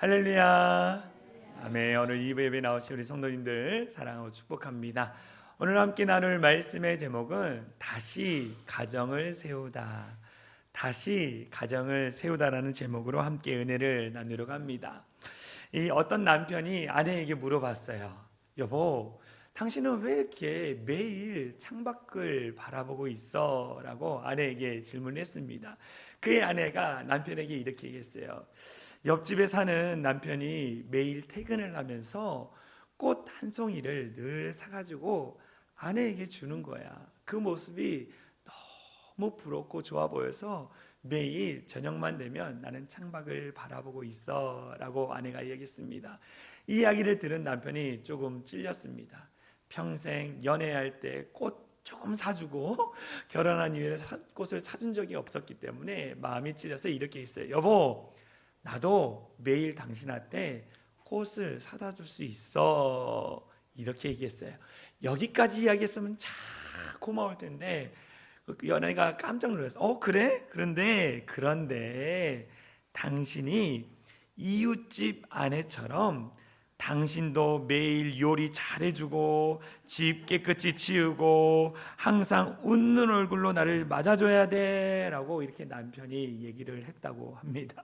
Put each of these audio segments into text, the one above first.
할렐루야. 아멘. 오늘 2부 예배 나오신 우리 성도님들 사랑하고 축복합니다. 오늘 함께 나눌 말씀의 제목은 다시 가정을 세우다. 다시 가정을 세우다라는 제목으로 함께 은혜를 나누려고 합니다. 이 어떤 남편이 아내에게 물어봤어요. 여보, 당신은 왜 이렇게 매일 창밖을 바라보고 있어? 라고 아내에게 질문했습니다. 그의 아내가 남편에게 이렇게 얘기했어요. 옆집에 사는 남편이 매일 퇴근을 하면서 꽃 한 송이를 늘 사가지고 아내에게 주는 거야. 그 모습이 너무 부럽고 좋아 보여서 매일 저녁만 되면 나는 창밖을 바라보고 있어 라고 아내가 얘기했습니다. 이 이야기를 들은 남편이 조금 찔렸습니다. 평생 연애할 때 꽃 조금 사주고 결혼한 이후에 꽃을 사준 적이 없었기 때문에 마음이 찔려서 이렇게 했어요. 여보, 나도 매일 당신한테 꽃을 사다 줄 수 있어. 이렇게 얘기했어요. 여기까지 이야기했으면 참 고마울 텐데 그 연애가 깜짝 놀랐어요. 그래? 그런데 당신이 이웃집 아내처럼 당신도 매일 요리 잘해주고 집 깨끗이 치우고 항상 웃는 얼굴로 나를 맞아줘야 돼 라고 이렇게 남편이 얘기를 했다고 합니다.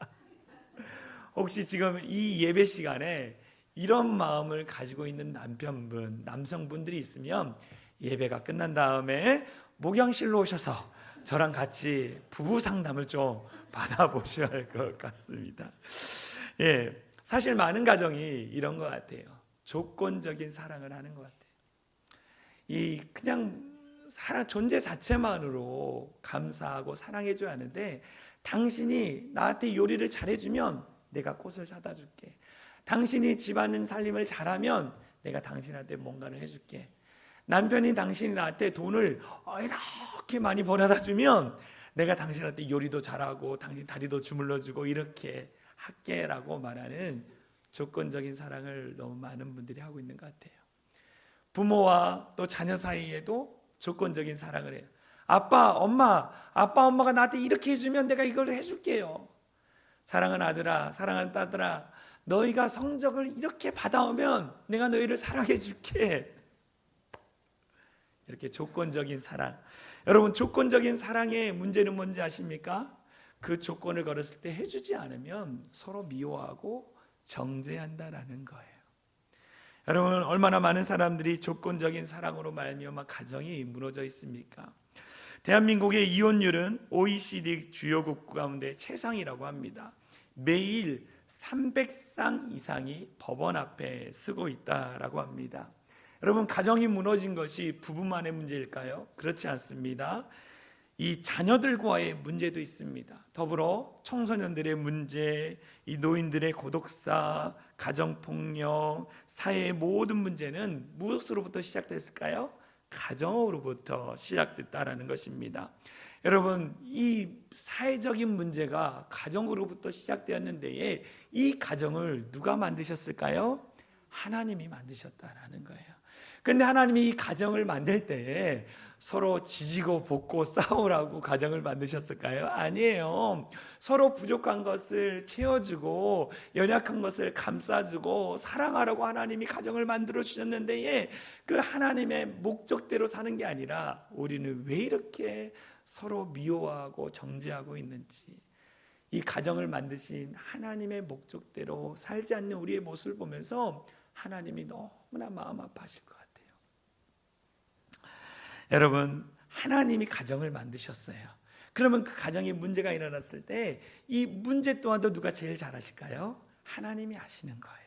혹시 지금 이 예배 시간에 이런 마음을 가지고 있는 남편분, 남성분들이 있으면 예배가 끝난 다음에 목양실로 오셔서 저랑 같이 부부 상담을 좀 받아보셔야 할 것 같습니다. 예, 사실 많은 가정이 이런 것 같아요. 조건적인 사랑을 하는 것 같아요. 이 그냥 존재 자체만으로 감사하고 사랑해줘야 하는데 당신이 나한테 요리를 잘해주면 내가 꽃을 사다 줄게. 당신이 집안 살림을 잘하면 내가 당신한테 뭔가를 해줄게. 남편이 당신이 나한테 돈을 이렇게 많이 벌어다 주면 내가 당신한테 요리도 잘하고 당신 다리도 주물러주고 이렇게 할게 라고 말하는 조건적인 사랑을 너무 많은 분들이 하고 있는 것 같아요. 부모와 또 자녀 사이에도 조건적인 사랑을 해요. 아빠 엄마가 나한테 이렇게 해주면 내가 이걸 해줄게요. 사랑하는 아들아, 사랑하는 딸들아, 너희가 성적을 이렇게 받아오면 내가 너희를 사랑해 줄게. 이렇게 조건적인 사랑. 여러분, 조건적인 사랑의 문제는 뭔지 아십니까? 그 조건을 걸었을 때 해주지 않으면 서로 미워하고 정죄한다라는 거예요. 여러분, 얼마나 많은 사람들이 조건적인 사랑으로 말미암아 가정이 무너져 있습니까? 대한민국의 이혼율은 OECD 주요국 가운데 최상이라고 합니다. 매일 300상 이상이 법원 앞에 쓰고 있다라고 합니다. 여러분, 가정이 무너진 것이 부부만의 문제일까요? 그렇지 않습니다. 이 자녀들과의 문제도 있습니다. 더불어 청소년들의 문제, 이 노인들의 고독사, 가정폭력, 사회의 모든 문제는 무엇으로부터 시작됐을까요? 가정으로부터 시작됐다라는 것입니다. 여러분, 이 사회적인 문제가 가정으로부터 시작되었는데 이 가정을 누가 만드셨을까요? 하나님이 만드셨다라는 거예요. 근데 하나님이 이 가정을 만들 때 서로 지지고 볶고 싸우라고 가정을 만드셨을까요? 아니에요. 서로 부족한 것을 채워주고 연약한 것을 감싸주고 사랑하라고 하나님이 가정을 만들어 주셨는데 그 하나님의 목적대로 사는 게 아니라 우리는 왜 이렇게 서로 미워하고 정죄하고 있는지, 이 가정을 만드신 하나님의 목적대로 살지 않는 우리의 모습을 보면서 하나님이 너무나 마음 아파하실 것 같아요. 여러분, 하나님이 가정을 만드셨어요. 그러면 그 가정에 문제가 일어났을 때 이 문제 또한도 누가 제일 잘 아실까요? 하나님이 아시는 거예요.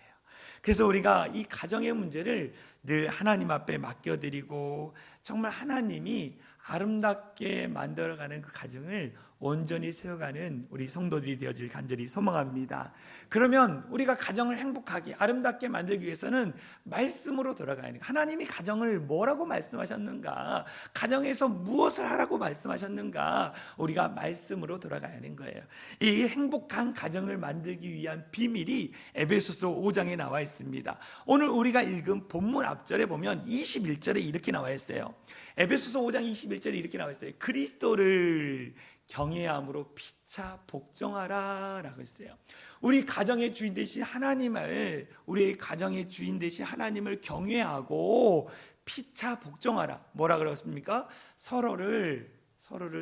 그래서 우리가 이 가정의 문제를 늘 하나님 앞에 맡겨드리고 정말 하나님이 아름답게 만들어가는 그 가정을 온전히 세워가는 우리 성도들이 되어질 간절히 소망합니다. 그러면 우리가 가정을 행복하게 아름답게 만들기 위해서는 말씀으로 돌아가야 해요. 하나님이 가정을 뭐라고 말씀하셨는가, 가정에서 무엇을 하라고 말씀하셨는가, 우리가 말씀으로 돌아가야 하는 거예요. 이 행복한 가정을 만들기 위한 비밀이 에베소서 5장에 나와 있습니다. 오늘 우리가 읽은 본문 앞절에 보면 21절에 이렇게 나와 있어요. 에베소서 5장 21절에 이렇게 나와 있어요. 그리스도를 경외함으로 피차 복종하라 라고 했어요. 우리 가정의 주인 되신 하나님을, 우리의 가정의 주인 되신 하나님을 경외하고 피차 복종하라. 뭐라 그랬습니까? 서로를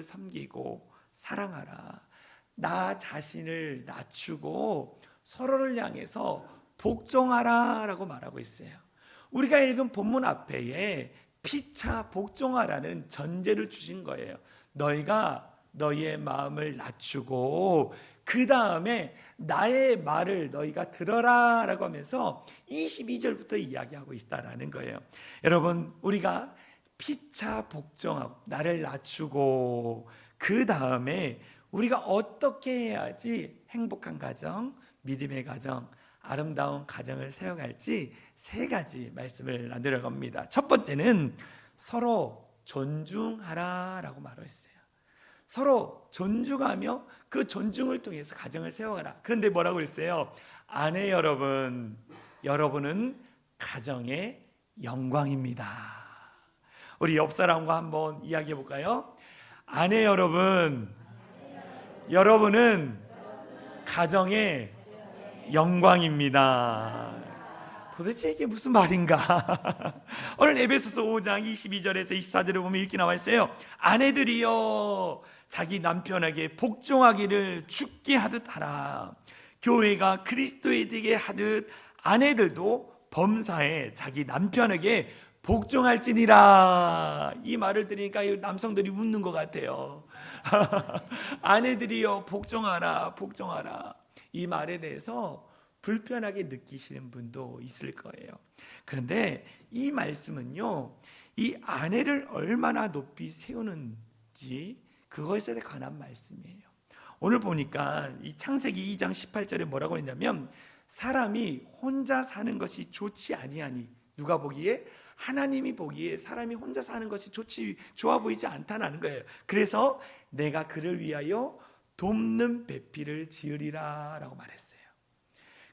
섬기고 사랑하라. 나 자신을 낮추고 서로를 향해서 복종하라 라고 말하고 있어요. 우리가 읽은 본문 앞에 피차 복종하라는 전제를 주신 거예요. 너희가 너희의 마음을 낮추고 그 다음에 나의 말을 너희가 들어라 라고 하면서 22절부터 이야기하고 있다라는 거예요. 여러분, 우리가 피차 복종하고 나를 낮추고 그 다음에 우리가 어떻게 해야지 행복한 가정, 믿음의 가정, 아름다운 가정을 세워갈지 3가지 말씀을 나누려 합니다. 첫 번째는 서로 존중하라 라고 말했어요. 서로 존중하며 그 존중을 통해서 가정을 세워가라. 그런데 뭐라고 그랬어요? 아내 여러분, 여러분은 가정의 영광입니다. 우리 옆 사람과 한번 이야기해 볼까요? 아내 여러분, 여러분은 가정의 영광입니다. 도대체 이게 무슨 말인가? 오늘 에베소서 5장 22절에서 24절에 보면 이렇게 나와 있어요. 아내들이여 자기 남편에게 복종하기를 죽게 하듯 하라. 교회가 그리스도에 되게 하듯 아내들도 범사에 자기 남편에게 복종할지니라. 이 말을 들으니까 남성들이 웃는 것 같아요. 아내들이여 복종하라, 복종하라. 이 말에 대해서 불편하게 느끼시는 분도 있을 거예요. 그런데 이 말씀은요, 이 아내를 얼마나 높이 세우는지 그것에 관한 말씀이에요. 오늘 보니까 이 창세기 2장 18절에 뭐라고 했냐면 사람이 혼자 사는 것이 좋지 아니하니, 누가 보기에? 하나님이 보기에 사람이 혼자 사는 것이 좋아 보이지 않다는 거예요. 그래서 내가 그를 위하여 돕는 배필을 지으리라 라고 말했어요.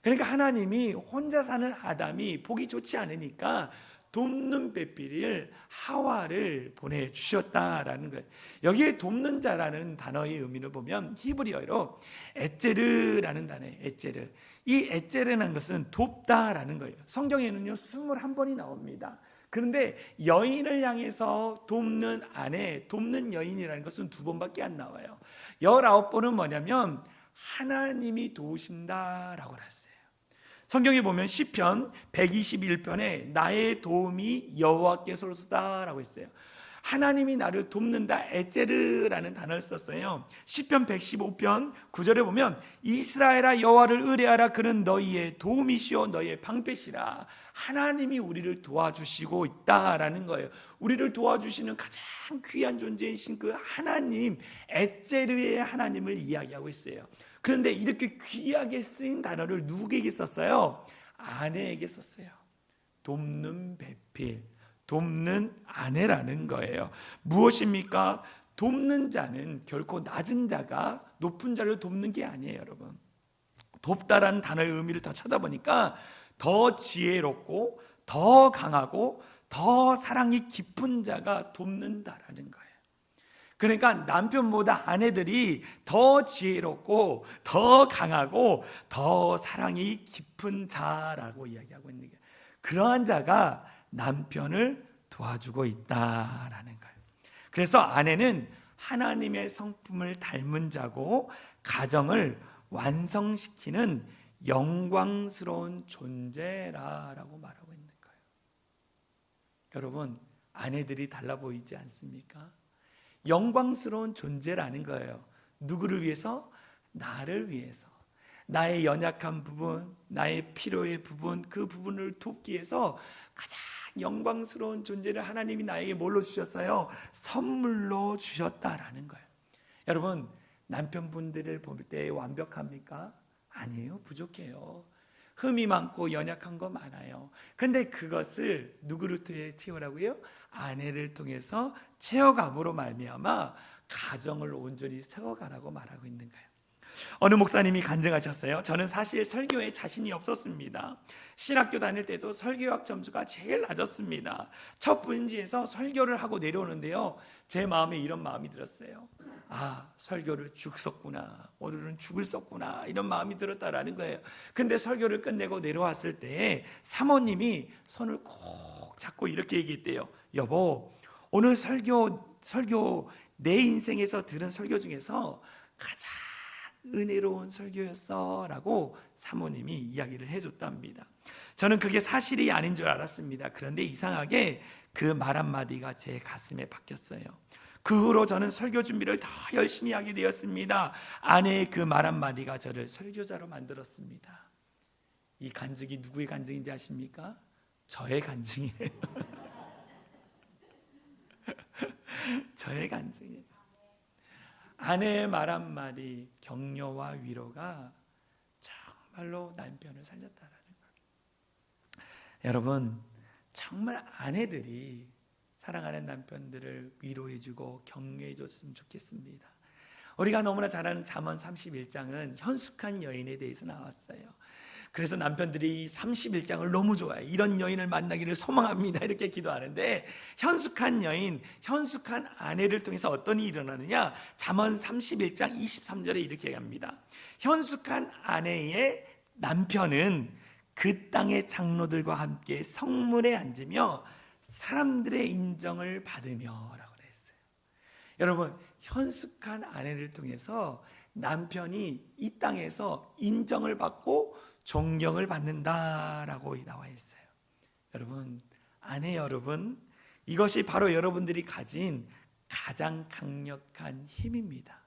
그러니까 하나님이 혼자 사는 아담이 보기 좋지 않으니까 돕는 배필을 하와를 보내주셨다라는 거예요. 여기에 돕는 자라는 단어의 의미를 보면 히브리어로 에제르라는 단어예요. 에제르. 이 에제르라는 것은 돕다라는 거예요. 성경에는요 21번이 나옵니다. 그런데 여인을 향해서 돕는 아내, 돕는 여인이라는 것은 2번밖에 안 나와요. 19번은 뭐냐면 하나님이 도우신다라고 했어요. 성경에 보면 시편 121편에 나의 도움이 여호와께서로서다라고 했어요. 하나님이 나를 돕는다, 에제르라는 단어를 썼어요. 시편 115편 9절에 보면 이스라엘아 여호와를 의뢰하라. 그는 너희의 도움이시오 너희의 방패시라. 하나님이 우리를 도와주시고 있다라는 거예요. 우리를 도와주시는 가장 귀한 존재이신 그 하나님, 에제르의 하나님을 이야기하고 있어요. 그런데 이렇게 귀하게 쓰인 단어를 누구에게 썼어요? 아내에게 썼어요. 돕는 배필, 돕는 아내라는 거예요. 무엇입니까? 돕는 자는 결코 낮은 자가 높은 자를 돕는 게 아니에요, 여러분. 돕다라는 단어의 의미를 더 찾아보니까 더 지혜롭고 더 강하고 더 사랑이 깊은 자가 돕는다라는 거예요. 그러니까 남편보다 아내들이 더 지혜롭고 더 강하고 더 사랑이 깊은 자라고 이야기하고 있는 거예요. 그러한 자가 남편을 도와주고 있다라는 거예요. 그래서 아내는 하나님의 성품을 닮은 자고 가정을 완성시키는 영광스러운 존재라고 말하고 있는 거예요. 여러분, 아내들이 달라 보이지 않습니까? 영광스러운 존재라는 거예요. 누구를 위해서? 나를 위해서. 나의 연약한 부분, 나의 필요의 부분, 그 부분을 돕기 위해서 가장 영광스러운 존재를 하나님이 나에게 뭘로 주셨어요? 선물로 주셨다라는 거예요. 여러분, 남편분들을 볼 때 완벽합니까? 아니에요. 부족해요. 흠이 많고 연약한 거 많아요. 근데 그것을 누구를 통해 채우라고요? 아내를 통해서 채워감으로 말미암아 가정을 온전히 세워가라고 말하고 있는 거예요. 어느 목사님이 간증하셨어요. 저는 사실 설교에 자신이 없었습니다. 신학교 다닐 때도 설교학 점수가 제일 낮았습니다. 첫 분지에서 설교를 하고 내려오는데요, 제 마음에 이런 마음이 들었어요. 설교를 죽었구나, 오늘은 죽을 썼구나, 이런 마음이 들었다라는 거예요. 근데 설교를 끝내고 내려왔을 때 사모님이 손을 꼭 잡고 이렇게 얘기했대요. 여보, 오늘 설교 내 인생에서 들은 설교 중에서 가장 은혜로운 설교였어 라고 사모님이 이야기를 해줬답니다. 저는 그게 사실이 아닌 줄 알았습니다. 그런데 이상하게 그 말 한마디가 제 가슴에 박혔어요. 그 후로 저는 설교 준비를 더 열심히 하게 되었습니다. 아내의 그 말 한마디가 저를 설교자로 만들었습니다. 이 간증이 누구의 간증인지 아십니까? 저의 간증이에요. 저의 간증이에요. 아내의 말 한마디, 격려와 위로가 정말로 남편을 살렸다라는 거예요. 여러분, 정말 아내들이 사랑하는 남편들을 위로해주고 격려해줬으면 좋겠습니다. 우리가 너무나 잘 아는 잠언 31장은 현숙한 여인에 대해서 나왔어요. 그래서 남편들이 31장을 너무 좋아해요. 이런 여인을 만나기를 소망합니다, 이렇게 기도하는데, 현숙한 여인, 현숙한 아내를 통해서 어떤 일이 일어나느냐, 잠언 31장 23절에 이렇게 얘기합니다. 현숙한 아내의 남편은 그 땅의 장로들과 함께 성문에 앉으며 사람들의 인정을 받으며 라고 그랬어요. 여러분, 현숙한 아내를 통해서 남편이 이 땅에서 인정을 받고 존경을 받는다라고 나와 있어요. 여러분, 아내 여러분, 이것이 바로 여러분들이 가진 가장 강력한 힘입니다.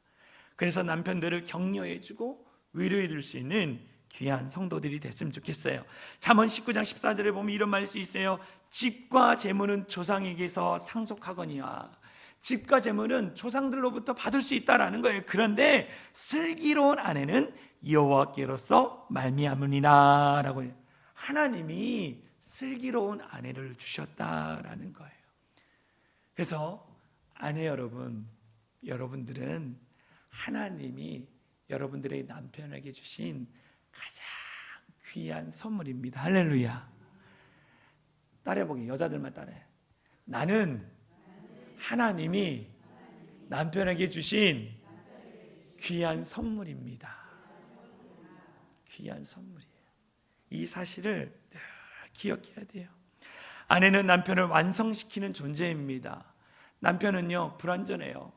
그래서 남편들을 격려해주고 위로해줄 수 있는 귀한 성도들이 됐으면 좋겠어요. 잠언 19장 14절에 보면 이런 말이 있어요. 집과 재물은 조상에게서 상속하거니와. 집과 재물은 조상들로부터 받을 수 있다라는 거예요. 그런데 슬기로운 아내는 여호와께로서 말미암으니라라고 해요. 하나님이 슬기로운 아내를 주셨다라는 거예요. 그래서 아내 여러분, 여러분들은 하나님이 여러분들의 남편에게 주신 가장 귀한 선물입니다. 할렐루야. 따라해보기, 여자들만 따라해. 나는 하나님이 남편에게 주신 귀한 선물입니다. 귀한 선물이에요. 이 사실을 늘 기억해야 돼요. 아내는 남편을 완성시키는 존재입니다. 남편은요, 불완전해요.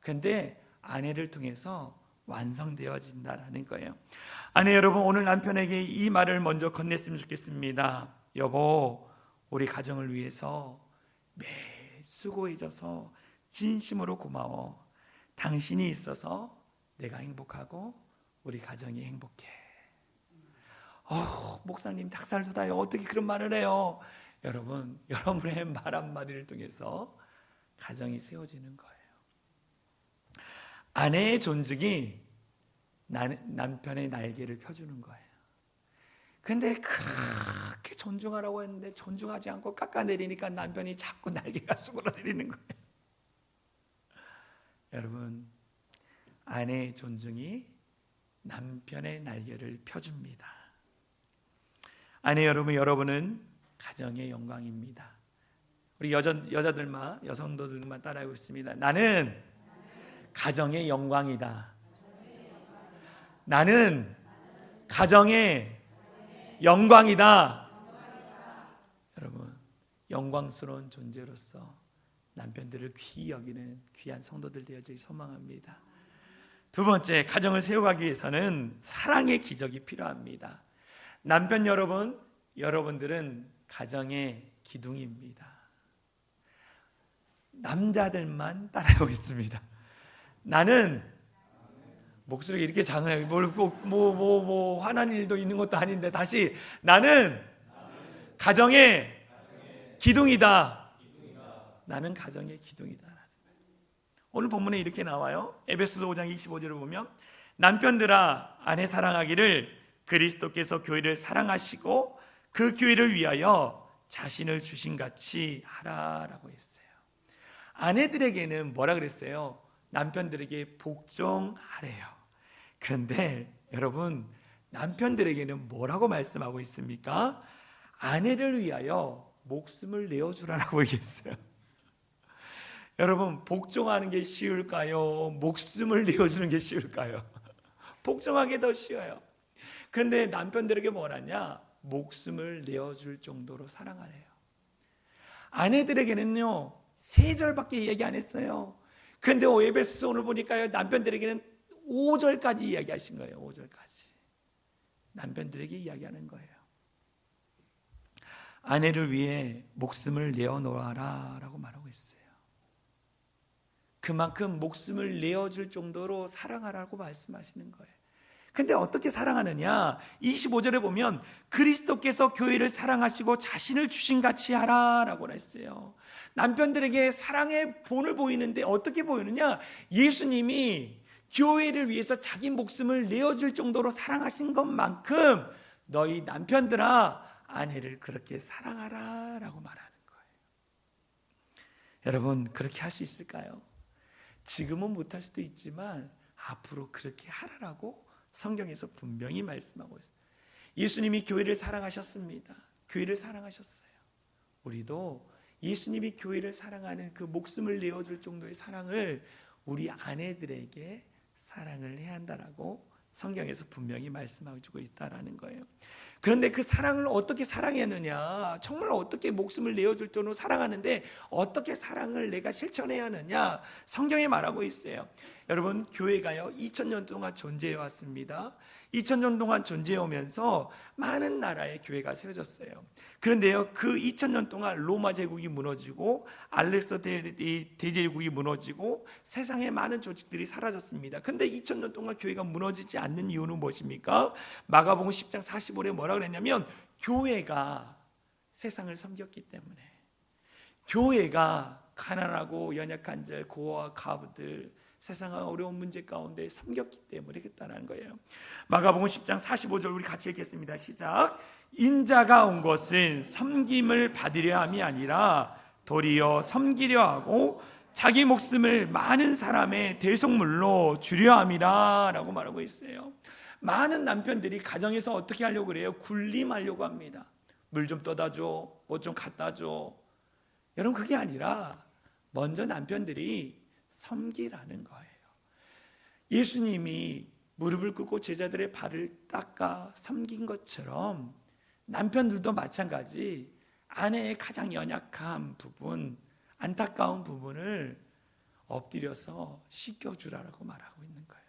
그런데 아내를 통해서 완성되어진다라는 거예요. 아내 여러분, 오늘 남편에게 이 말을 먼저 건넸으면 좋겠습니다. 여보, 우리 가정을 위해서 매일 수고해줘서 진심으로 고마워. 당신이 있어서 내가 행복하고 우리 가정이 행복해. 목사님 닭살 돋아요. 어떻게 그런 말을 해요? 여러분, 여러분의 말 한마디를 통해서 가정이 세워지는 거예요. 아내의 존중이 남편의 날개를 펴주는 거예요. 근데 그렇게 존중하라고 했는데 존중하지 않고 깎아내리니까 남편이 자꾸 날개가 수그러내리는 거예요. 여러분, 아내의 존중이 남편의 날개를 펴줍니다. 아내 여러분, 여러분은 가정의 영광입니다. 우리 여자들만, 여성도들만 따라하고 있습니다. 나는 가정의 영광이다. 나는 가정의 영광이다. 여러분, 영광스러운 존재로서 남편들을 귀히 여기는 귀한 성도들 되어지길 소망합니다. 두 번째, 가정을 세워가기 위해서는 사랑의 기적이 필요합니다. 남편 여러분, 여러분들은 가정의 기둥입니다. 남자들만 따라하고 있습니다. 나는 목소리가 이렇게 작아요. 화난 일도 있는 것도 아닌데 다시, 나는 가정의 기둥이다. 나는 가정의 기둥이다. 오늘 본문에 이렇게 나와요. 에베소서 5장 25절을 보면, 남편들아 아내 사랑하기를 그리스도께서 교회를 사랑하시고 그 교회를 위하여 자신을 주신 같이 하라라고 했어요. 아내들에게는 뭐라 그랬어요? 남편들에게 복종하래요. 그런데 여러분, 남편들에게는 뭐라고 말씀하고 있습니까? 아내를 위하여 목숨을 내어주라고 얘기했어요. 여러분, 복종하는 게 쉬울까요? 목숨을 내어주는 게 쉬울까요? 복종하기 더 쉬워요. 그런데 남편들에게 뭐라냐? 목숨을 내어줄 정도로 사랑하래요. 아내들에게는요 3절밖에 이야기 안 했어요. 그런데 에베소서 오늘 보니까요 남편들에게는 5절까지 이야기하신 거예요. 5절까지 남편들에게 이야기하는 거예요. 아내를 위해 목숨을 내어놓아라 라고 말하고 있어요. 그만큼 목숨을 내어줄 정도로 사랑하라고 말씀하시는 거예요. 근데 어떻게 사랑하느냐? 25절에 보면 그리스도께서 교회를 사랑하시고 자신을 주신같이 하라라고 했어요. 남편들에게 사랑의 본을 보이는데 어떻게 보이느냐? 예수님이 교회를 위해서 자기 목숨을 내어줄 정도로 사랑하신 것만큼 너희 남편들아 아내를 그렇게 사랑하라라고 말하는 거예요. 여러분, 그렇게 할 수 있을까요? 지금은 못할 수도 있지만 앞으로 그렇게 하라라고 성경에서 분명히 말씀하고 있어요. 예수님이 교회를 사랑하셨습니다. 교회를 사랑하셨어요. 우리도 예수님이 교회를 사랑하는 그 목숨을 내어줄 정도의 사랑을 우리 아내들에게 사랑을 해야 한다라고 성경에서 분명히 말씀하고 있다라는 거예요. 그런데 그 사랑을 어떻게 사랑했느냐? 정말 어떻게 목숨을 내어줄 정도로 사랑하는데 어떻게 사랑을 내가 실천해야 하느냐? 성경에 말하고 있어요. 여러분, 교회가요 2000년 동안 존재해 왔습니다. 2000년 동안 존재해 오면서 많은 나라의 교회가 세워졌어요. 그런데요 그 2000년 동안 로마 제국이 무너지고 알렉산더 대제국이 무너지고 세상에 많은 조직들이 사라졌습니다. 그런데 2000년 동안 교회가 무너지지 않는 이유는 무엇입니까? 마가복음 10장 45절에 뭐라고 그랬냐면 교회가 세상을 섬겼기 때문에, 교회가 가난하고 연약한 자, 고아와 과부들, 세상의 어려운 문제 가운데 섬겼기 때문에 그랬다는 거예요. 마가복음 10장 45절 우리 같이 읽겠습니다. 시작. 인자가 온 것은 섬김을 받으려 함이 아니라 도리어 섬기려 하고 자기 목숨을 많은 사람의 대속물로 주려 함이라 라고 말하고 있어요. 많은 남편들이 가정에서 어떻게 하려고 그래요? 군림하려고 합니다. 물 좀 떠다 줘, 뭐 좀 갖다 줘. 여러분, 그게 아니라 먼저 남편들이 섬기라는 거예요. 예수님이 무릎을 꿇고 제자들의 발을 닦아 섬긴 것처럼 남편들도 마찬가지 아내의 가장 연약한 부분, 안타까운 부분을 엎드려서 씻겨주라고 말하고 있는 거예요.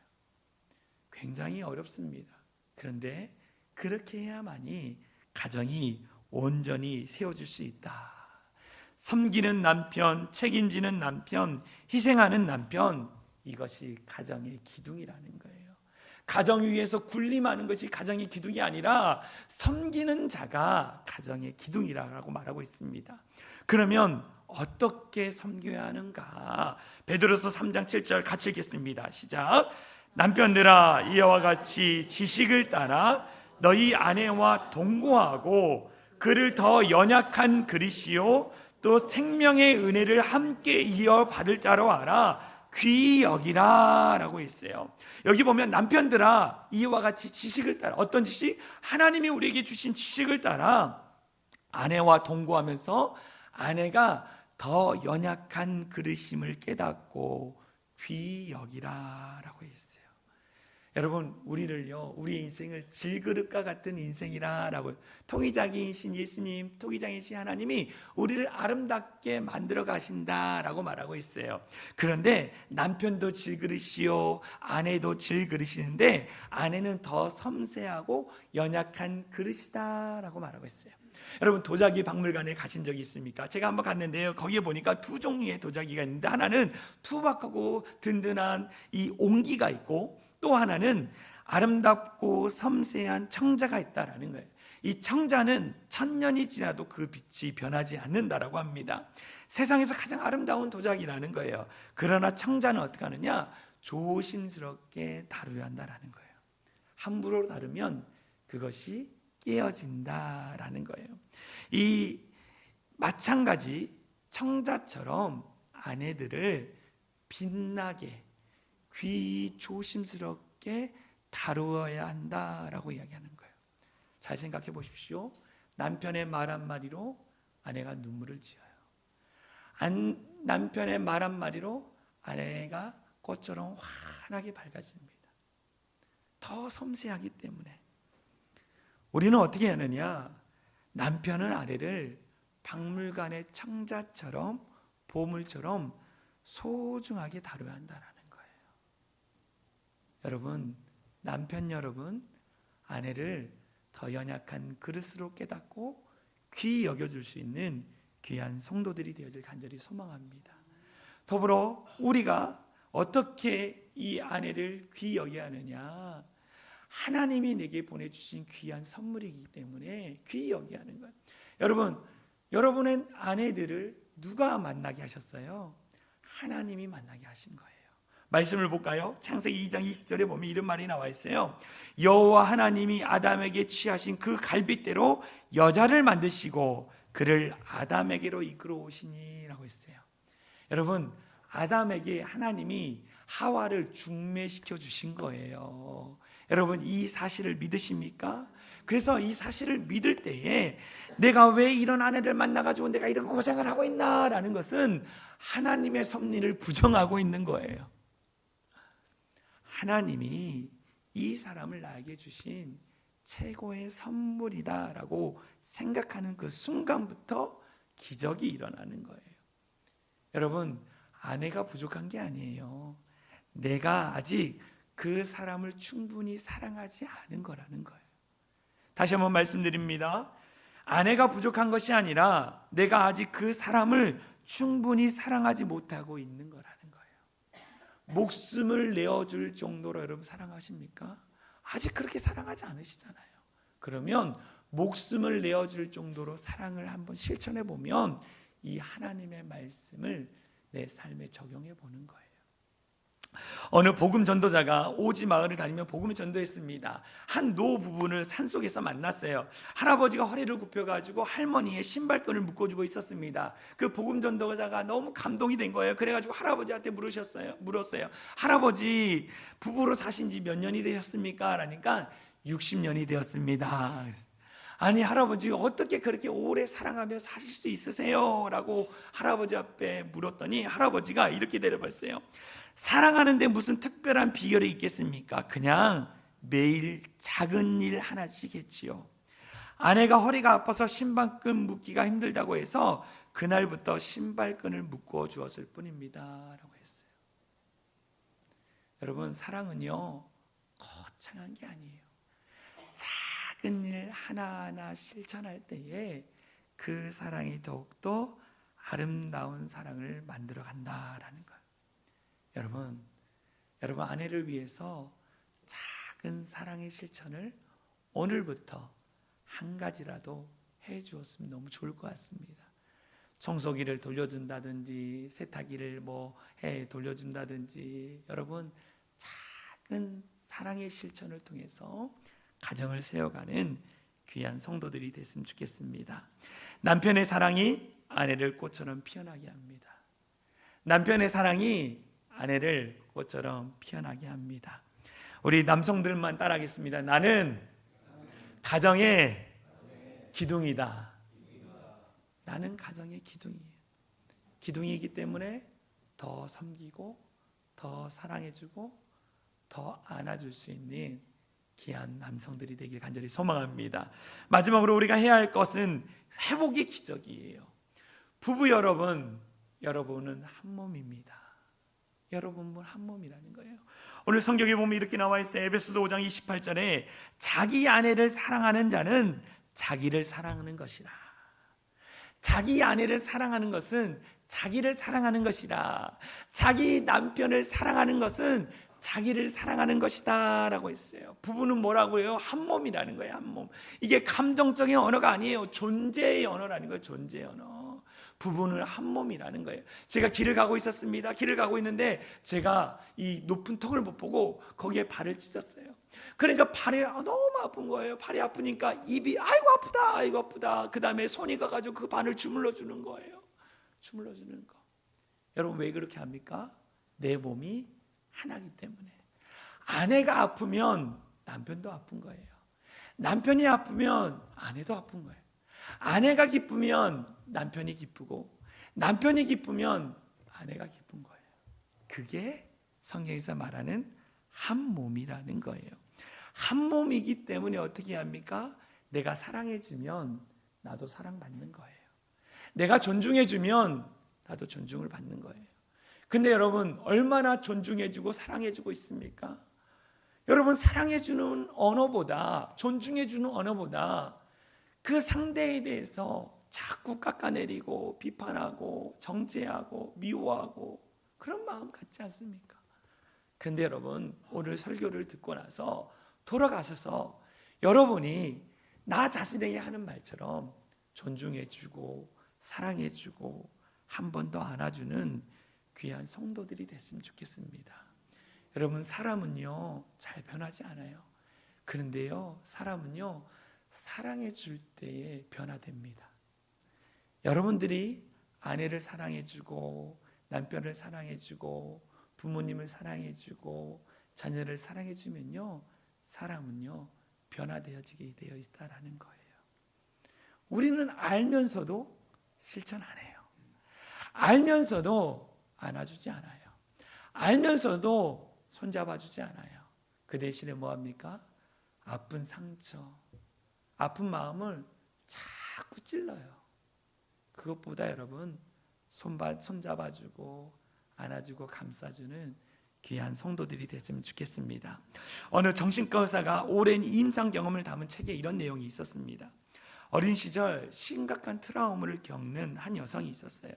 굉장히 어렵습니다. 그런데 그렇게 해야만이 가정이 온전히 세워질 수 있다. 섬기는 남편, 책임지는 남편, 희생하는 남편, 이것이 가정의 기둥이라는 거예요. 가정 위에서 군림하는 것이 가정의 기둥이 아니라 섬기는 자가 가정의 기둥이라고 말하고 있습니다. 그러면 어떻게 섬겨야 하는가? 베드로서 3장 7절 같이 읽겠습니다. 시작. 남편들아 이와 같이 지식을 따라 너희 아내와 동거하고 그를 더 연약한 그리시요 또 생명의 은혜를 함께 이어받을 자로 알아 귀히 여기라 라고 했어요. 여기 보면 남편들아 이와 같이 지식을 따라, 어떤 지식? 하나님이 우리에게 주신 지식을 따라 아내와 동거하면서 아내가 더 연약한 그릇임을 깨닫고 귀히 여기라 라고 했어요. 여러분, 우리를요 우리의 인생을 질그릇과 같은 인생이라라고, 토기장이신 예수님, 토기장이신 하나님이 우리를 아름답게 만들어 가신다라고 말하고 있어요. 그런데 남편도 질그릇이요 아내도 질그릇이는데 아내는 더 섬세하고 연약한 그릇이다라고 말하고 있어요. 여러분, 도자기 박물관에 가신 적이 있습니까? 제가 한번 갔는데요 거기에 보니까 두 종류의 도자기가 있는데 하나는 투박하고 든든한 이 옹기가 있고 또 하나는 아름답고 섬세한 청자가 있다라는 거예요. 이 청자는 1000년이 지나도 그 빛이 변하지 않는다라고 합니다. 세상에서 가장 아름다운 도자기라는 거예요. 그러나 청자는 어떻게 하느냐? 조심스럽게 다루어야 한다라는 거예요. 함부로 다루면 그것이 깨어진다라는 거예요. 이 마찬가지 청자처럼 아내들을 빛나게 귀히 조심스럽게 다루어야 한다라고 이야기하는 거예요. 잘 생각해 보십시오. 남편의 말 한마디로 아내가 눈물을 지어요. 남편의 말 한마디로 아내가 꽃처럼 환하게 밝아집니다. 더 섬세하기 때문에. 우리는 어떻게 하느냐? 남편은 아내를 박물관의 청자처럼 보물처럼 소중하게 다뤄야 한다는 거예요. 여러분, 남편 여러분, 아내를 더 연약한 그릇으로 깨닫고 귀히 여겨줄 수 있는 귀한 성도들이 되어질 간절히 소망합니다. 더불어 우리가 어떻게 이 아내를 귀히 여겨야 하느냐? 하나님이 내게 보내주신 귀한 선물이기 때문에 귀히 여겨야 하는 거예요. 여러분, 여러분의 아내들을 누가 만나게 하셨어요? 하나님이 만나게 하신 거예요. 말씀을 볼까요? 창세기 2장 20절에 보면 이런 말이 나와 있어요. 여호와 하나님이 아담에게 취하신 그 갈빗대로 여자를 만드시고 그를 아담에게로 이끌어 오시니라고 했어요. 여러분, 아담에게 하나님이 하와를 중매시켜 주신 거예요. 여러분, 이 사실을 믿으십니까? 그래서 이 사실을 믿을 때에 내가 왜 이런 아내를 만나가지고 내가 이런 고생을 하고 있나라는 것은 하나님의 섭리를 부정하고 있는 거예요. 하나님이 이 사람을 나에게 주신 최고의 선물이다라고 생각하는 그 순간부터 기적이 일어나는 거예요. 여러분, 아내가 부족한 게 아니에요. 내가 아직 그 사람을 충분히 사랑하지 않은 거라는 거예요. 다시 한번 말씀드립니다. 아내가 부족한 것이 아니라 내가 아직 그 사람을 충분히 사랑하지 못하고 있는 거라는 거예요. 목숨을 내어줄 정도로 여러분 사랑하십니까? 아직 그렇게 사랑하지 않으시잖아요. 그러면 목숨을 내어줄 정도로 사랑을 한번 실천해 보면 이 하나님의 말씀을 내 삶에 적용해 보는 거예요. 어느 복음 전도자가 오지 마을을 다니며 복음을 전도했습니다. 한 노부부를 산속에서 만났어요. 할아버지가 허리를 굽혀가지고 할머니의 신발끈을 묶어주고 있었습니다. 그 복음 전도자가 너무 감동이 된 거예요. 그래가지고 할아버지한테 물었어요. 할아버지, 부부로 사신 지 몇 년이 되셨습니까? 그러니까 60년이 되었습니다. 아니, 할아버지 어떻게 그렇게 오래 사랑하며 사실 수 있으세요? 라고 할아버지 앞에 물었더니 할아버지가 이렇게 대답했어요. 사랑하는데 무슨 특별한 비결이 있겠습니까? 그냥 매일 작은 일 하나씩 했지요. 아내가 허리가 아파서 신발끈 묶기가 힘들다고 해서 그날부터 신발끈을 묶어 주었을 뿐입니다 라고 했어요. 여러분, 사랑은요 거창한 게 아니에요. 작은 일 하나하나 실천할 때에 그 사랑이 더욱더 아름다운 사랑을 만들어 간다라는 거예요. 여러분 아내를 위해서 작은 사랑의 실천을 오늘부터 한 가지라도 해 주었으면 너무 좋을 것 같습니다. 청소기를 돌려준다든지 세탁기를 해 돌려준다든지, 여러분 작은 사랑의 실천을 통해서 가정을 세워가는 귀한 성도들이 됐으면 좋겠습니다. 남편의 사랑이 아내를 꽃처럼 피어나게 합니다. 남편의 사랑이 아내를 꽃처럼 피어나게 합니다. 우리 남성들만 따라하겠습니다. 나는 가정의 기둥이다. 나는 가정의 기둥이에요. 기둥이기 때문에 더 섬기고 더 사랑해주고 더 안아줄 수 있는 귀한 남성들이 되길 간절히 소망합니다. 마지막으로 우리가 해야 할 것은 회복의 기적이에요. 부부 여러분, 여러분은 한 몸입니다. 여러분은 한 몸이라는 거예요. 오늘 성경에 보면 이렇게 나와 있어요. 에베소서 5장 28절에 자기 아내를 사랑하는 자는 자기를 사랑하는 것이라. 자기 아내를 사랑하는 것은 자기를 사랑하는 것이라. 자기 남편을 사랑하는 것은 자기를 사랑하는 것이다 라고 했어요. 부부는 뭐라고 해요? 한 몸이라는 거예요. 한 몸. 이게 감정적인 언어가 아니에요. 존재의 언어라는 거예요. 존재의 언어. 부부는 한 몸이라는 거예요. 제가 길을 가고 있었습니다. 길을 가고 있는데 제가 이 높은 턱을 못 보고 거기에 발을 찢었어요. 그러니까 발이 너무 아픈 거예요. 발이 아프니까 입이 아이고 아프다, 아이고 아프다. 그 다음에 손이 가가지고 그 발을 주물러 주는 거예요. 주물러 주는 거. 여러분 왜 그렇게 합니까? 내 몸이 하나이기 때문에. 아내가 아프면 남편도 아픈 거예요. 남편이 아프면 아내도 아픈 거예요. 아내가 기쁘면 남편이 기쁘고, 남편이 기쁘면 아내가 기쁜 거예요. 그게 성경에서 말하는 한 몸이라는 거예요. 한 몸이기 때문에 어떻게 합니까? 내가 사랑해주면 나도 사랑받는 거예요. 내가 존중해주면 나도 존중을 받는 거예요. 근데 여러분, 얼마나 존중해주고 사랑해주고 있습니까? 여러분, 사랑해주는 언어보다, 존중해주는 언어보다 그 상대에 대해서 자꾸 깎아내리고 비판하고 정죄하고 미워하고 그런 마음 갖지 않습니까? 근데 여러분, 오늘 설교를 듣고 나서 돌아가셔서 여러분이 나 자신에게 하는 말처럼 존중해주고 사랑해주고 한 번 더 안아주는 귀한 성도들이 됐으면 좋겠습니다. 여러분, 사람은요 잘 변하지 않아요. 그런데요, 사람은요 사랑해줄 때에 변화됩니다. 여러분들이 아내를 사랑해주고 남편을 사랑해주고 부모님을 사랑해주고 자녀를 사랑해주면요, 사람은요 변화되어지게 되어 있다라는 거예요. 우리는 알면서도 실천 안 해요. 알면서도 안아주지 않아요. 알면서도 손잡아주지 않아요. 그 대신에 뭐합니까? 아픈 상처, 아픈 마음을 자꾸 찔러요. 그것보다 여러분, 손잡아주고 안아주고 감싸주는 귀한 성도들이 됐으면 좋겠습니다. 어느 정신과 의사가 오랜 임상 경험을 담은 책에 이런 내용이 있었습니다. 어린 시절 심각한 트라우마를 겪는 한 여성이 있었어요.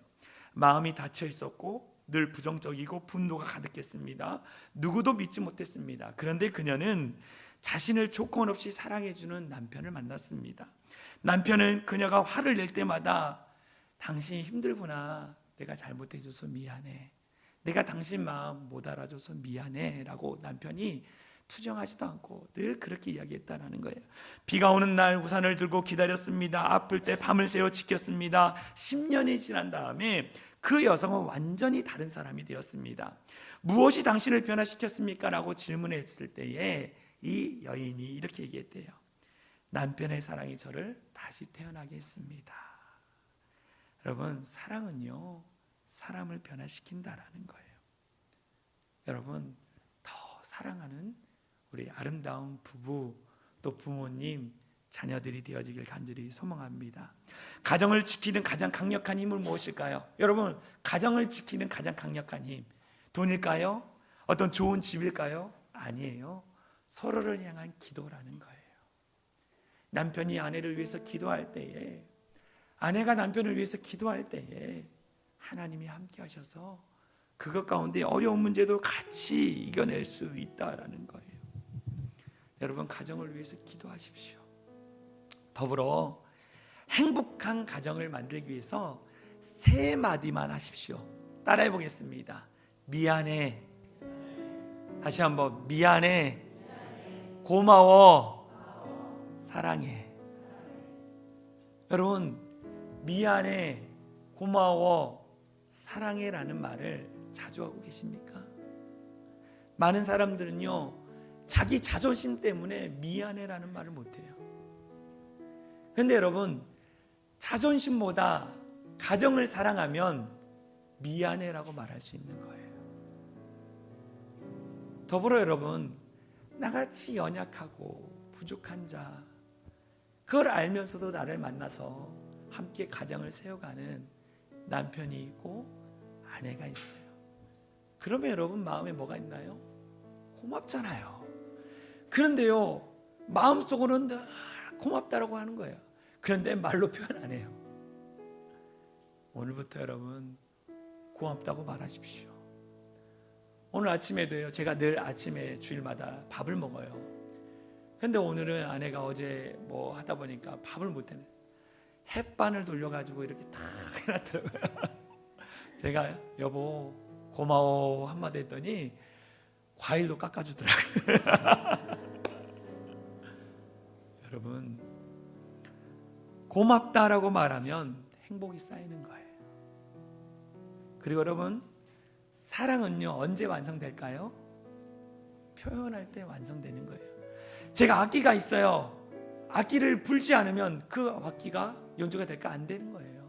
마음이 닫혀 있었고 늘 부정적이고 분노가 가득했습니다. 누구도 믿지 못했습니다. 그런데 그녀는 자신을 조건 없이 사랑해주는 남편을 만났습니다. 남편은 그녀가 화를 낼 때마다 당신이 힘들구나, 내가 잘못해줘서 미안해, 내가 당신 마음 못 알아줘서 미안해 라고 남편이 투정하지도 않고 늘 그렇게 이야기했다는 거예요. 비가 오는 날 우산을 들고 기다렸습니다. 아플 때 밤을 새워 지켰습니다. 10년이 지난 다음에 그 여성은 완전히 다른 사람이 되었습니다. 무엇이 당신을 변화시켰습니까? 라고 질문했을 때에 이 여인이 이렇게 얘기했대요. 남편의 사랑이 저를 다시 태어나게 했습니다. 여러분, 사랑은요 사람을 변화시킨다라는 거예요. 여러분, 더 사랑하는 우리 아름다운 부부 또 부모님 자녀들이 되어지길 간절히 소망합니다. 가정을 지키는 가장 강력한 힘은 무엇일까요? 여러분, 가정을 지키는 가장 강력한 힘, 돈일까요? 어떤 좋은 집일까요? 아니에요. 서로를 향한 기도라는 거예요. 남편이 아내를 위해서 기도할 때에, 아내가 남편을 위해서 기도할 때에 하나님이 함께 하셔서 그것 가운데 어려운 문제도 같이 이겨낼 수 있다라는 거예요. 여러분, 가정을 위해서 기도하십시오. 더불어 행복한 가정을 만들기 위해서 세 마디만 하십시오. 따라해 보겠습니다. 미안해. 다시 한번, 미안해. 고마워. 사랑해. 여러분, 미안해, 고마워, 사랑해라는 말을 자주 하고 계십니까? 많은 사람들은요 자기 자존심 때문에 미안해라는 말을 못해요. 근데 여러분, 자존심보다 가정을 사랑하면 미안해라고 말할 수 있는 거예요. 더불어 여러분, 나같이 연약하고 부족한 자, 그걸 알면서도 나를 만나서 함께 가정을 세워가는 남편이 있고 아내가 있어요. 그러면 여러분 마음에 뭐가 있나요? 고맙잖아요. 그런데요, 마음속으로는 늘 고맙다라고 하는 거예요. 그런데 말로 표현 안 해요. 오늘부터 여러분 고맙다고 말하십시오. 오늘 아침에도요, 제가 늘 아침에 주일마다 밥을 먹어요. 근데 오늘은 아내가 어제 뭐 하다 보니까 밥을 못 해내. 햇반을 돌려가지고 이렇게 딱 해놨더라고요. 제가 여보 고마워 한마디 했더니 과일도 깎아주더라고요. 여러분, 고맙다라고 말하면 행복이 쌓이는 거예요. 그리고 여러분, 사랑은요 언제 완성될까요? 표현할 때 완성되는 거예요. 제가 악기가 있어요. 악기를 불지 않으면 그 악기가 연주가 될까? 안 되는 거예요.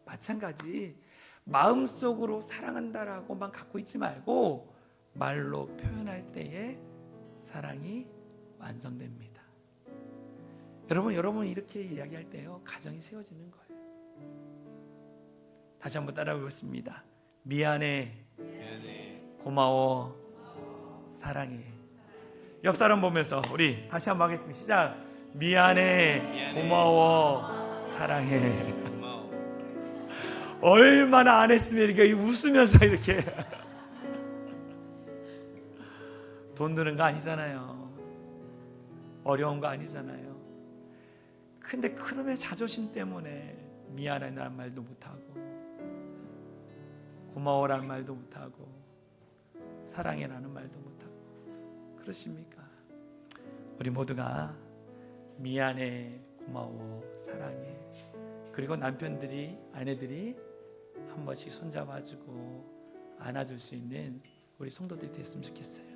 마찬가지, 마음속으로 사랑한다라고만 갖고 있지 말고 말로 표현할 때에 사랑이 완성됩니다. 여러분 이렇게 이야기할 때요, 가정이 세워지는 거예요. 다시 한번 따라해보겠습니다. 미안해, 고마워, 사랑해. 옆 사람 보면서 우리 다시 한번 하겠습니다. 시작. 미안해, 고마워, 사랑해. 얼마나 안 했으면 이렇게 웃으면서 이렇게 돈 드는 거 아니잖아요. 어려운 거 아니잖아요. 근데 그놈의 자존심 때문에 미안하다는 말도 못하고 고마워라는 말도 못하고 사랑해라는 말도 못하고 그러십니까? 우리 모두가 미안해, 고마워, 사랑해. 그리고 남편들이, 아내들이 한 번씩 손잡아주고 안아줄 수 있는 우리 성도들이 됐으면 좋겠어요.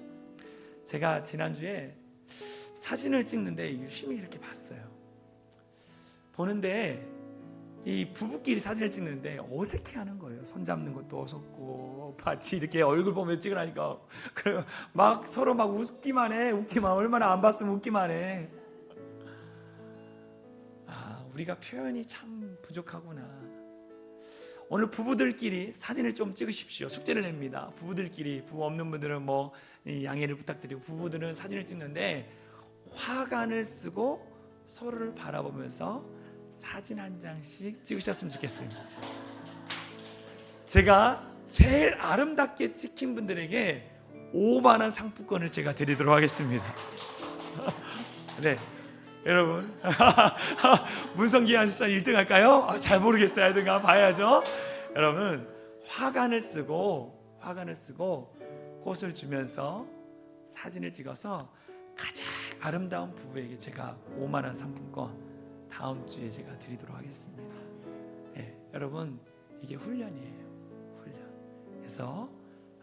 제가 지난주에 사진을 찍는데 유심히 이렇게 봤어요. 보는데 이 부부끼리 사진을 찍는데 어색해하는 거예요. 손잡는 것도 어색고 같이 이렇게 얼굴 보며 찍으라니까 막 서로 막 웃기만 해. 얼마나 안 봤으면 웃기만 해. 우리가 표현이 참 부족하구나. 오늘 부부들끼리 사진을 좀 찍으십시오. 숙제를 냅니다. 부부들끼리, 부부 없는 분들은 뭐 양해를 부탁드리고, 부부들은 사진을 찍는데 화관을 쓰고 서로를 바라보면서 사진 한 장씩 찍으셨으면 좋겠어요. 제가 제일 아름답게 찍힌 분들에게 5만 원 상품권을 제가 드리도록 하겠습니다. 네, 여러분 문성기 한수산 1등 할까요? 잘 모르겠어요. 1등 봐야죠. 여러분 화관을 쓰고 꽃을 주면서 사진을 찍어서 가장 아름다운 부부에게 제가 5만 원 상품권 다음 주에 제가 드리도록 하겠습니다. 네, 여러분 이게 훈련이에요. 훈련. 그래서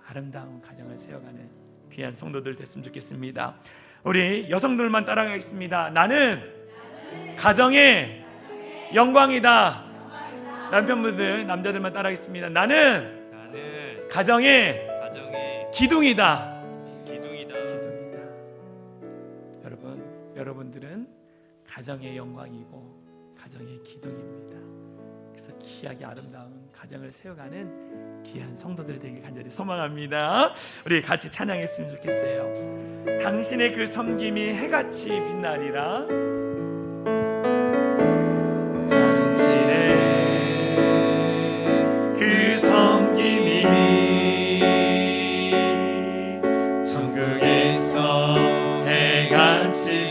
아름다운 가정을 세워가는 귀한 성도들 됐으면 좋겠습니다. 우리 여성들만 따라가겠습니다. 나는 가정의 영광이다. 남편분들, 남자들만 따라하겠습니다. 나는 가정의 기둥이다. 여러분들은 가정의 영광이고 가정의 기둥입니다. 그래서 귀하게 아름다운 가정을 세워가는 귀한 성도들 되길 간절히 소망합니다. 우리 같이 찬양했으면 좋겠어요. 당신의 그 섬김이 해같이 빛나리라. 당신의 그 섬김이 천국에서 해같이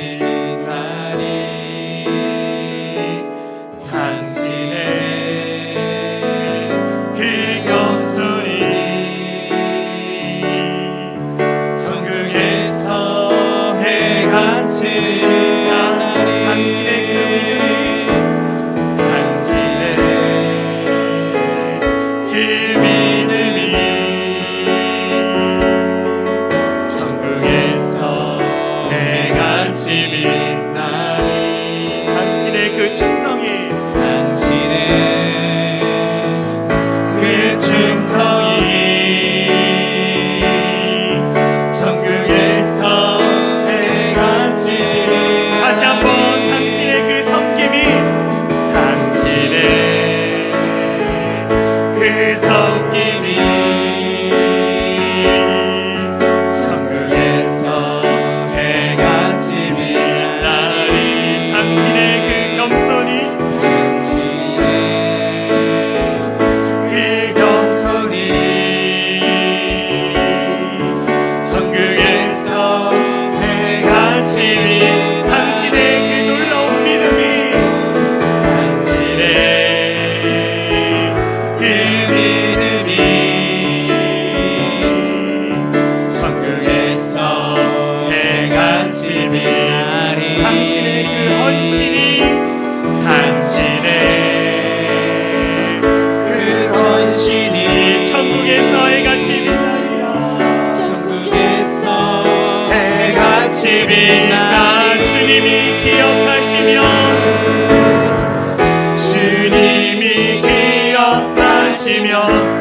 주님이 기억하시면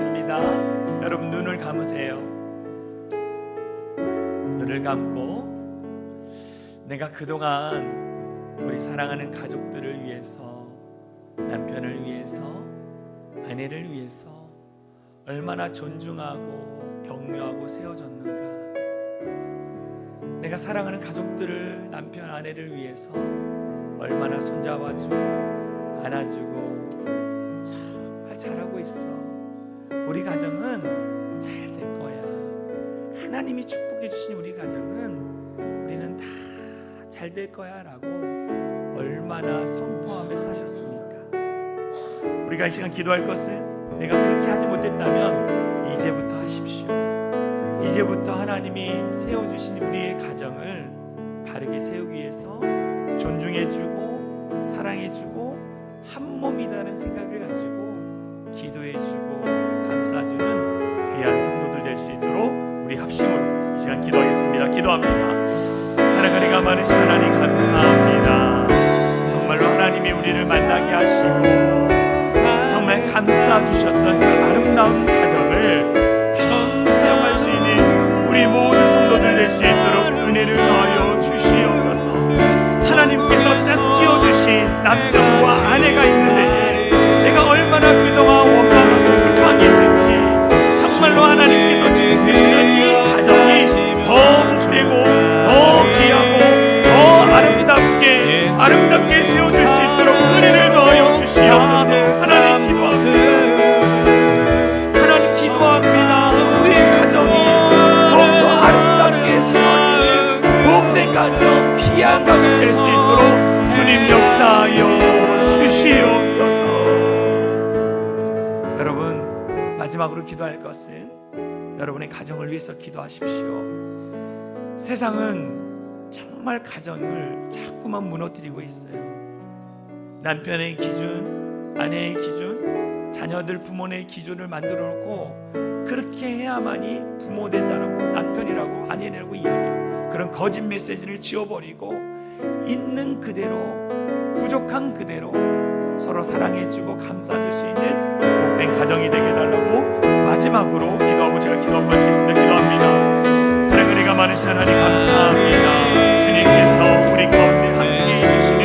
기도하겠습니다. 여러분 눈을 감으세요. 눈을 감고 내가 그동안 우리 사랑하는 가족들을 위해서, 남편을 위해서, 아내를 위해서 얼마나 존중하고 격려하고 세워줬는가. 내가 사랑하는 가족들을, 남편, 아내를 위해서 얼마나 손잡아주고 안아주고 정말 잘하고 있어. 우리 가정은 잘 될 거야. 하나님이 축복해 주신 우리 가정은 우리는 다 잘 될 거야 라고 얼마나 선포하며 사셨습니까? 우리가 이 시간 기도할 것은, 내가 그렇게 하지 못했다면 이제부터 하십시오. 이제부터 하나님이 세워주신 우리의 가정을 바르게 세우기 위해서 존중해주고 사랑해주고 한 몸이라는 생각을 가지고 기도해주고 감싸주는 귀한 성도들 될 수 있도록 우리 합심으로 이 시간 기도하겠습니다. 기도합니다. 사랑하니가 많으신 하나님 감사합니다. 정말로 하나님이 우리를 만나게 하시고 정말 감싸주셨던 그 아름다운 가정을 사용할 수 있는 우리 모든 성도들 될 수 있도록 은혜를 더하여 주시옵소서. 하나님께서 짝지어주신 남편과 아내가 있는데 내가 얼마나 그동안 원망하고 불평했는지 정말로 하나님께서 주시는 이 가정이 더 복되고 더 귀하고 더 아름답게 세워질 수 있도록 은혜를 더하여 주시옵소서. 하나님 기도합니다. 우리의 가정이 더욱더 아름답게 세워지는 복된 가정, 귀한 가정 될 수 있도록 주님 역사하여 주시옵소서. 여러분, 마지막으로 기도할 것은 여러분의 가정을 위해서 기도하십시오. 세상은 정말 가정을 자꾸만 무너뜨리고 있어요. 남편의 기준, 아내의 기준, 자녀들 부모의 기준을 만들어 놓고 그렇게 해야만이 부모 된다라고, 남편이라고, 아내라고 이야기해요. 그런 거짓 메시지를 지워버리고 있는 그대로, 부족한 그대로 서로 사랑해주고 감싸줄 수 있는 복된 가정이 되게 해달라고 마지막으로 기도하고 제가 기도하고 마치겠습니다. 기도합니다. 사랑의 은혜가 많으신 하나님 감사합니다. 주님께서 우리 가운데 함께 해주시는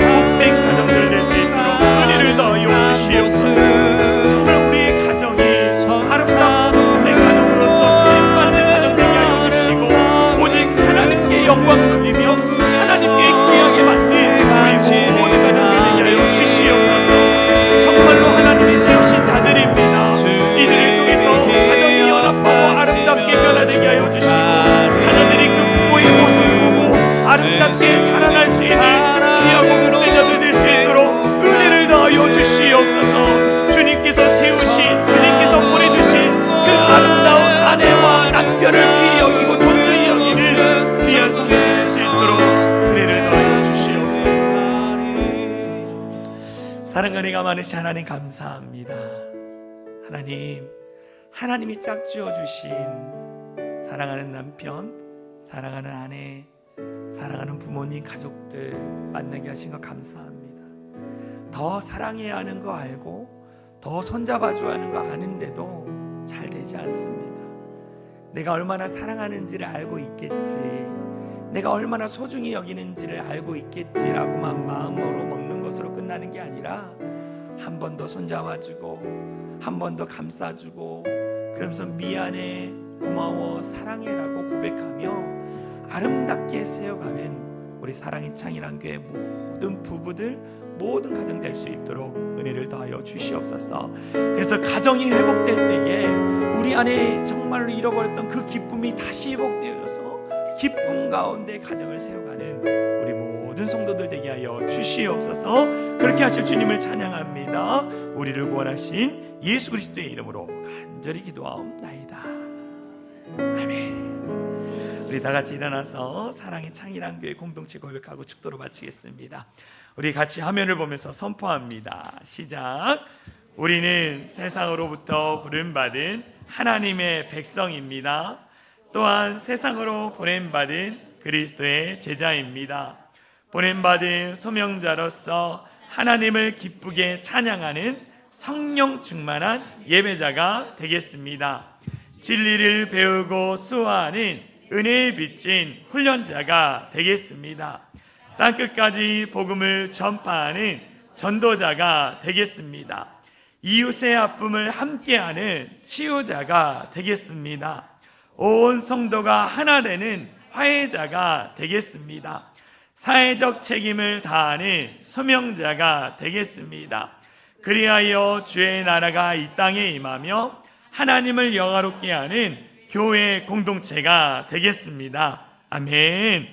복된 가정들 될 수 있도록 은혜를 더하여 주시옵소서. 정말 우리의 가정이 아름답고 복된 가정으로서 쓰임받는 가정 되게 하여 주시고 오직 하나님께 영광 돌리며 하나님께 귀하게 받는 우리 모든 가정들 되게 하여 주시옵소서. 정말로 하나님이 세우신 자들입니다. 이들을 통해서 가정이 연합하고 아름답게 변화되게 하여 주시고 자녀들이 그 부모의 모습을 보고 아름답게 자라날 수 있는 귀하고 복된 자들 될 수 있도록 은혜를 더하여 주시옵소서. 주님께서 세우신, 주님께서 보내주신 그 아름다운 아내와 남편을 귀히 여기고 존중히 여기는 귀한 성도들 될 수 있도록 은혜를 더하여 주시옵소서. 사랑과 은혜가 많으신 하나님 감사합니다. 하나님이 짝지어 주신 사랑하는 남편, 사랑하는 아내, 사랑하는 부모님, 가족들 만나게 하신 거 감사합니다. 더 사랑해야 하는 거 알고 더 손잡아줘야 하는 거 아는데도 잘 되지 않습니다. 내가 얼마나 사랑하는지를 알고 있겠지, 내가 얼마나 소중히 여기는지를 알고 있겠지라고만 마음으로 먹는 것으로 끝나는 게 아니라 한 번 더 손잡아주고 한 번 더 감싸주고 그러면서 미안해, 고마워, 사랑해라고 고백하며 아름답게 세워가는 우리 사랑의 창이란 교회 모든 부부들, 모든 가정 될 수 있도록 은혜를 더하여 주시옵소서. 그래서 가정이 회복될 때에 우리 안에 정말로 잃어버렸던 그 기쁨이 다시 회복되어서 기쁨 가운데 가정을 세워가는 우리 모든 성도들 되게 하여 주시옵소서. 그렇게 하실 주님을 찬양합니다. 우리를 구원하신 예수 그리스도의 이름으로 간절히 기도하옵나이다. 아멘. 우리 다 같이 일어나서 사랑의 창이란 교회 공동체 고백하고 축도로 마치겠습니다. 우리 같이 화면을 보면서 선포합니다. 시작. 우리는 세상으로부터 부름받은 하나님의 백성입니다. 또한 세상으로 보냄받은 그리스도의 제자입니다. 보냄받은 소명자로서 하나님을 기쁘게 찬양하는 성령 충만한 예배자가 되겠습니다. 진리를 배우고 수호하는 은혜에 비친 훈련자가 되겠습니다. 땅끝까지 복음을 전파하는 전도자가 되겠습니다. 이웃의 아픔을 함께하는 치유자가 되겠습니다. 온 성도가 하나 되는 화해자가 되겠습니다. 사회적 책임을 다하는 소명자가 되겠습니다. 그리하여 주의 나라가 이 땅에 임하며 하나님을 영화롭게 하는 교회 공동체가 되겠습니다. 아멘.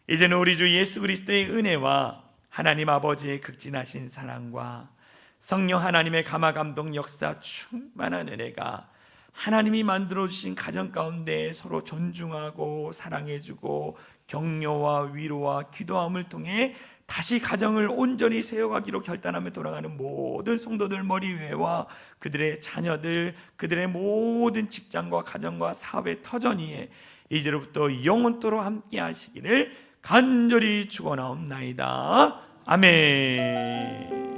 이제는 우리 주 예수 그리스도의 은혜와 하나님 아버지의 극진하신 사랑과 성령 하나님의 감화 감동 역사 충만한 은혜가 하나님이 만들어주신 가정 가운데 서로 존중하고 사랑해주고 격려와 위로와 기도함을 통해 다시 가정을 온전히 세워가기로 결단하며 돌아가는 모든 성도들 머리 위에와 그들의 자녀들, 그들의 모든 직장과 가정과 사업의 터전 위에 이제로부터 영원토록 함께 하시기를 간절히 축원하옵나이다. 아멘.